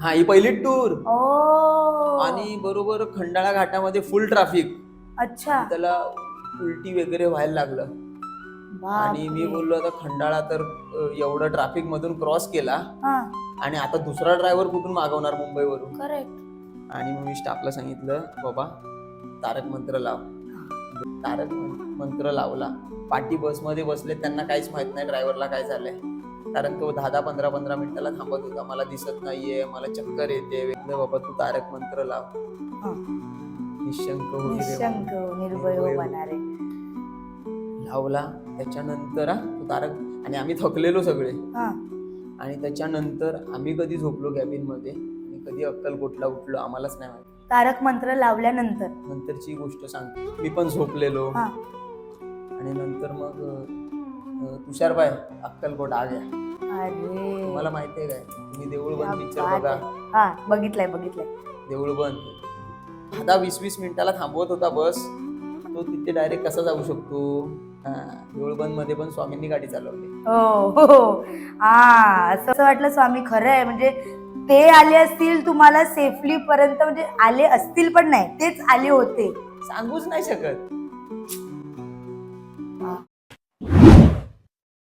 हा ही पहिली टूर. ओ आणि बरोबर खंडाळा घाटामध्ये फुल ट्रॅफिक. अच्छा. त्याला उलटी वगैरे व्हायला लागलं. आणि मी बापरे. बोललो आता खंडाळा तर एवढं ट्रॅफिक मधून क्रॉस केला हा आणि आता दुसरा ड्रायव्हर कुठून मागवणार मुंबईवरून. करेक्ट. आणि मग मी स्टाफला सांगितलं बाबा तारक मंत्र लाव. तारक मंत्र लावला. पाठी बसमध्ये बसले, त्यांना काहीच माहित नाही ड्रायव्हरला काय झालंय, कारण तो 10-15 मिनिटाला थांबत होता. मला दिसत नाहीये, मला चक्कर येते. बाबा तू तारक मंत्र लाव. निशंक हो रे निशंक निर्भय हो बनारे. लावला. त्याच्यानंतर तो तारक, आणि आम्ही थकलेलो सगळे. हा आणि त्याच्यानंतर आम्ही कधी झोपलो कॅबिन मध्ये आणि कधी अक्कलकोटला उठलो आम्हालाच नाही माहिती. तारक मंत्र लावल्यानंतर नंतरची गोष्ट सांगतो. मी पण झोपलेलो. हा आणि नंतर मग तुषारबाई अक्कलकोट आ गया. अरे तुम्हाला माहितीये काय, तुम्ही देऊळ क्या बंद पिक्चर बात बघा. आहे. हा बघितलंय. देऊळ बंद 10-20 मिनिटाला थांबवत होता बस. तो तिथे डायरेक्ट कसा जाऊ शकतो. देऊळ बंद मध्ये पण स्वामींनी गाडी चालवली. हो. हा असं वाटलं स्वामी खरं आहे, म्हणजे ते आले असतील तुम्हाला सेफली पर्यंत, म्हणजे आले असतील पण नाही, तेच आले होते. सांगूच नाही शकत.